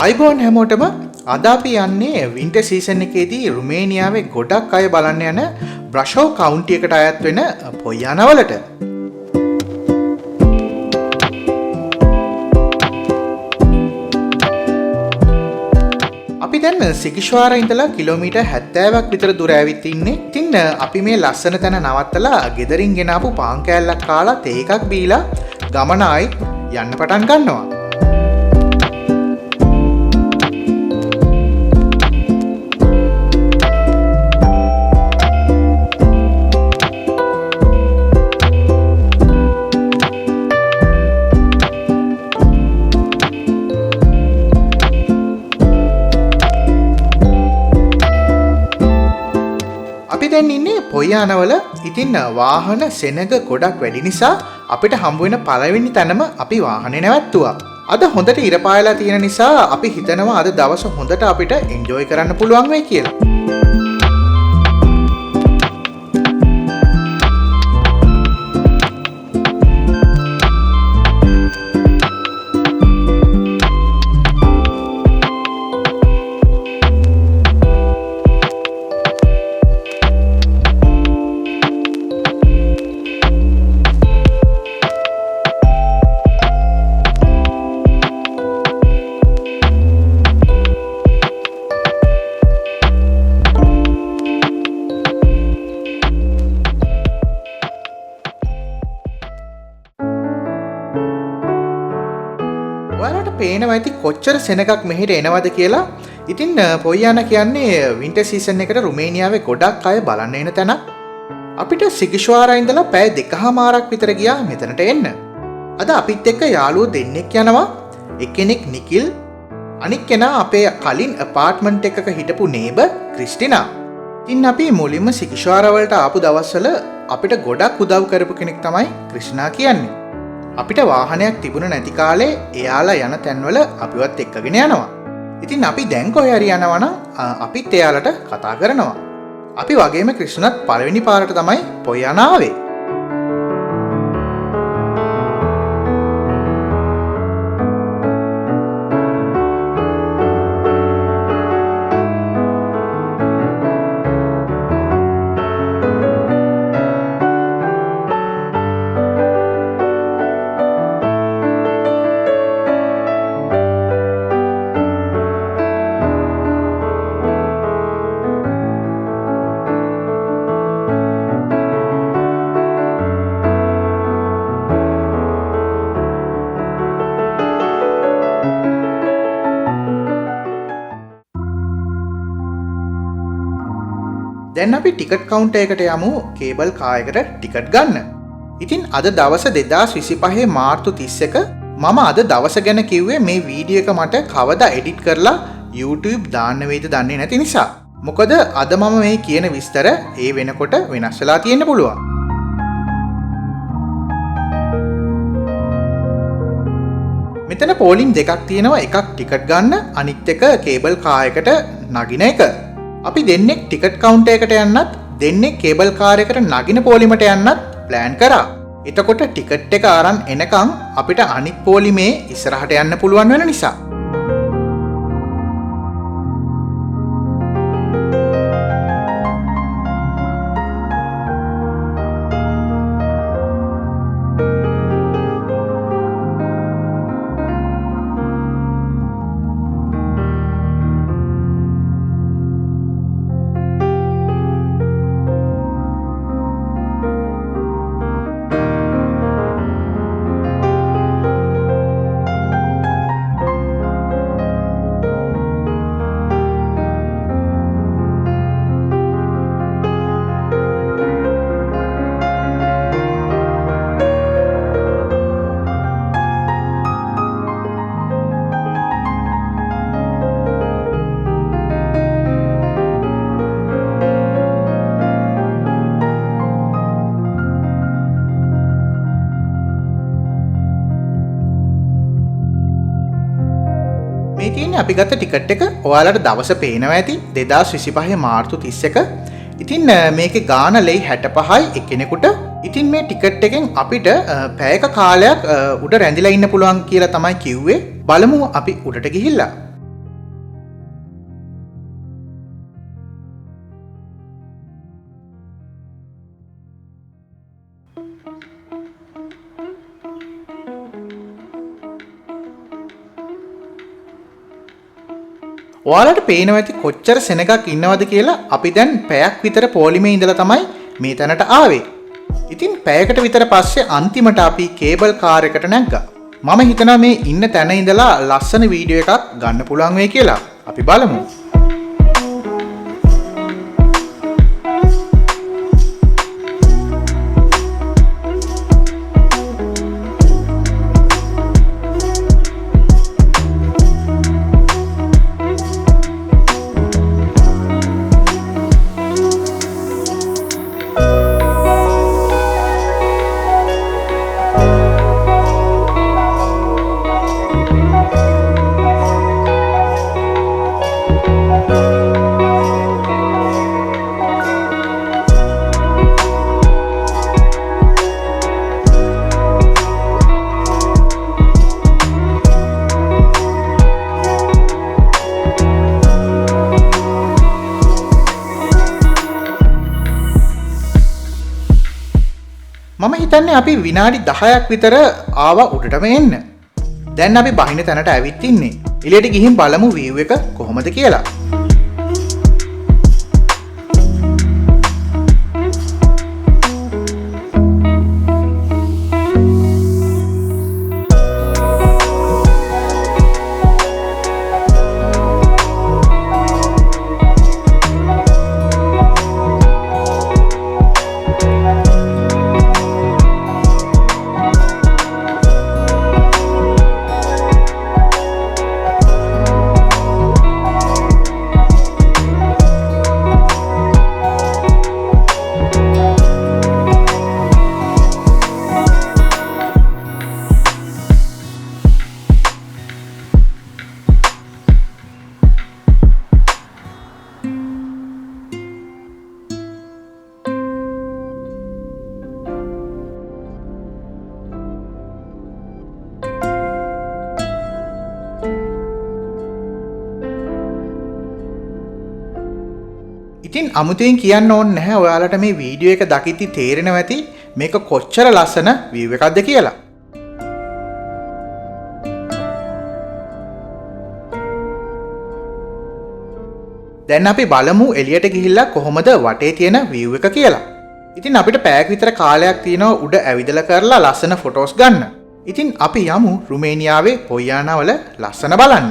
අයිබෝන් හැමෝටම අද අපි යන්නේ වින්ටර් සීසන් එකේදී රුමේනියාවේ ගොඩක් අය බලන්න යන බ්‍රෂෝ කවුන්ටි එකට අයත් වෙන පොයියානවලට. අපි දැන් සිගිෂ්වාර ඉඳලා කිලෝමීටර් 70ක් විතර දුර ඇවිත් ඉන්නේ. ඉතින් අපි මේ ලස්සන තැන නවත්තලා ගෙදරින් ගෙනාපු පාන් කෑල්ලක් කාලා තේ එකක් බීලා ගමන ආයි යන්න පටන් ගන්නවා. දැන් ඉන්නේ පොයියානවල. ඉතින් වාහන සෙනග ගොඩක් වැඩි නිසා අපිට හම්බ වෙන පළවෙනි තැනම අපි වාහනේ නැවැත්තුවා. අද හොඳට ඉර පායලා තියෙන නිසා අපි හිතනවා අද දවස හොඳට අපිට එන්ජොයි කරන්න පුළුවන් වෙයි කියලා. ඔයාලට පේනවා ඇති කොච්චර සෙනගක් මෙහෙට එනවද කියලා. ඉතින් පොයියාන කියන්නේ වින්ටර් සීසන් එකට රුමේනියාවේ ගොඩක් අය බලන්න එන තැනක්. අපිට සිගිෂ්වාරා ඉඳලා පැය 2කමාරක් විතර ගියා මෙතනට එන්න. අද අපිත් එක්ක යාළුවෝ දෙන්නෙක් යනවා. එක්කෙනෙක් නිකිල්, අනික් කෙනා අපේ කලින් ඇපාර්ට්මන්ට් එකක හිටපු නේබර් ක්‍රිස්ටිනා. ඉතින් අපි මුලින්ම සිගිෂ්වාරා වලට ආපු දවස්වල අපිට ගොඩක් උදව් කරපු කෙනෙක් තමයි ක්‍රිෂ්ණා කියන්නේ. අපිට වාහනයක් තිබුණ නැති කාලේ එයාලා යන තැන්වල අපිවත් එක්කගෙන යනවා. ඉතින් අපි දැන් කොහේ හරි යනවා නම් අපිත් එයාලට කතා කරනවා. අපි වගේම ක්‍රිෂ්ණත් පළවෙනි පාරට තමයි පොයියාන ආවේ. දැන් අපි ටිකට් කවුන්ටර් එකට යමු කේබල් කාර් එකට ටිකට් ගන්න. ඉතින් අද දවස 2025 මාර්තු 31 මම අද දවස ගැන කිව්වේ මේ වීඩියෝ එක මට කවදා එඩිට් කරලා YouTube දාන්න වෙයිද දන්නේ නැති නිසා. මොකද අද මම මේ කියන විස්තර ඒ වෙනකොට වෙනස් වෙලා තියෙන්න පුළුවන්. මෙතන පෝලිම් දෙකක් තියෙනවා. එකක් ටිකට් ගන්න, අනිත් එක කේබල් කාර් එකට නගින එක. අපි දෙන්නෙක් ටිකට් කවුන්ටර් එකට යන්නත් දෙන්නෙක් කේබල් කාර් එකට නගින පොලිමට යන්නත් ප්ලෑන් කරා. එතකොට ටිකට් එක අරන් එනකම් අපිට අනිත් පොලිමේ ඉස්සරහට යන්න පුළුවන් වෙන නිසා. මේ තියෙන්නේ අපි ගත්ත ටිකට් එක. ඔයාලට දවස පේනවා ඇති 2025 මාර්තු 31. ඉතින් මේකේ ගාන ලෙයි 65යි එක්කෙනෙකුට. ඉතින් මේ ටිකට් එකෙන් අපිට පැයක කාලයක් උඩ රැඳිලා ඉන්න පුළුවන් කියලා තමයි කිව්වේ. බලමු අපි උඩට ගිහිල්ලා. ඔයාලට පේනවා ඇති කොච්චර සෙනගක් ඉන්නවද කියලා. අපි දැන් පැයක් විතර පොලිමේ ඉඳලා තමයි මේ තැනට ආවේ. ඉතින් පැයකට විතර පස්සේ අන්තිමට අපි කේබල් කාර් එකට නැග්ගා. මම හිතනවා මේ ඉන්න තැන ඉඳලා ලස්සන වීඩියෝ එකක් ගන්න පුළුවන් වෙයි කියලා. අපි බලමු. මම හිතන්නේ අපි විනාඩි 10ක් විතර ආවා උඩටම එන්න. දැන් අපි බහින තැනට ඇවිත් ඉන්නේ. එළියට ගිහින් බලමු view එක කොහොමද කියලා. ඉතින් අමුතුවෙන් කියන්න ඕනේ නැහැ ඔයාලට මේ වීඩියෝ එක දකිද්දි තේරෙනවා ඇති මේක කොච්චර ලස්සන view එකක්ද කියලා. දැන් අපි බලමු එළියට ගිහිල්ලා කොහොමද වටේ තියෙන view එක කියලා. ඉතින් අපිට පැයක් විතර කාලයක් තියෙනවා උඩ ඇවිදලා කරලා ලස්සන ෆොටෝස් ගන්න. ඉතින් අපි යමු රුමේනියාවේ පොයියානා වල ලස්සන බලන්න.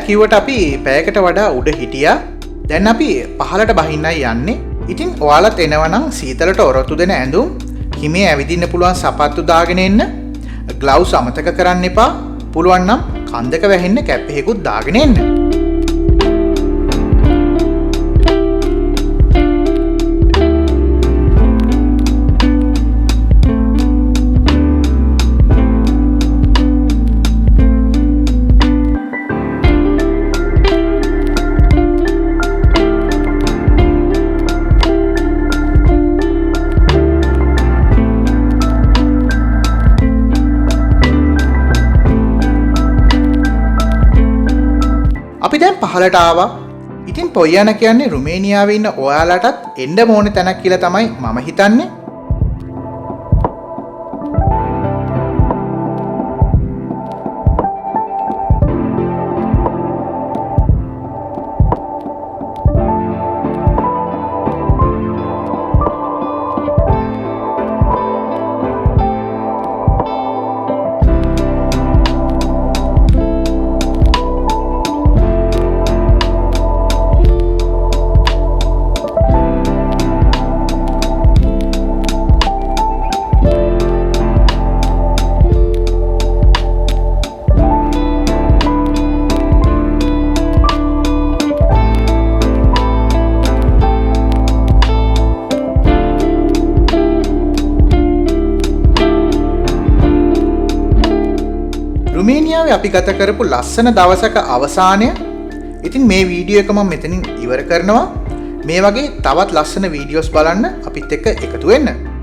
කිව්වට අපි පැයකට වඩා උඩ හිටියා. දැන් අපි පහළට බහින්නයි යන්නේ. ඉතින් ඔයාලත් එනවනම් සීතලට ඔරොත්තු දෙන ඇඳුම්, හිමේ ඇවිදින්න පුළුවන් සපත්තු දාගෙන එන්න. ග්ලව්ස් අමතක කරන්න එපා. පුළුවන් නම් කන්දක වැහෙන්න කැප් එකකුත් දාගෙන එන්න. අපි දැන් පහළට ආවා. ඉතින් පොයියාන කියන්නේ රුමේනියාවේ ඉන්න ඔයාලටත් එන්න ඕනේ තැනක් කියලා තමයි මම හිතන්නේ. රුමේනියාවේ අපි ගත කරපු ලස්සන දවසක අවසානය. ඉතින් මේ වීඩියෝ එක මම මෙතනින් ඉවර කරනවා. මේ වගේ තවත් ලස්සන වීඩියෝස් බලන්න අපිත් එක්ක එකතු වෙන්න.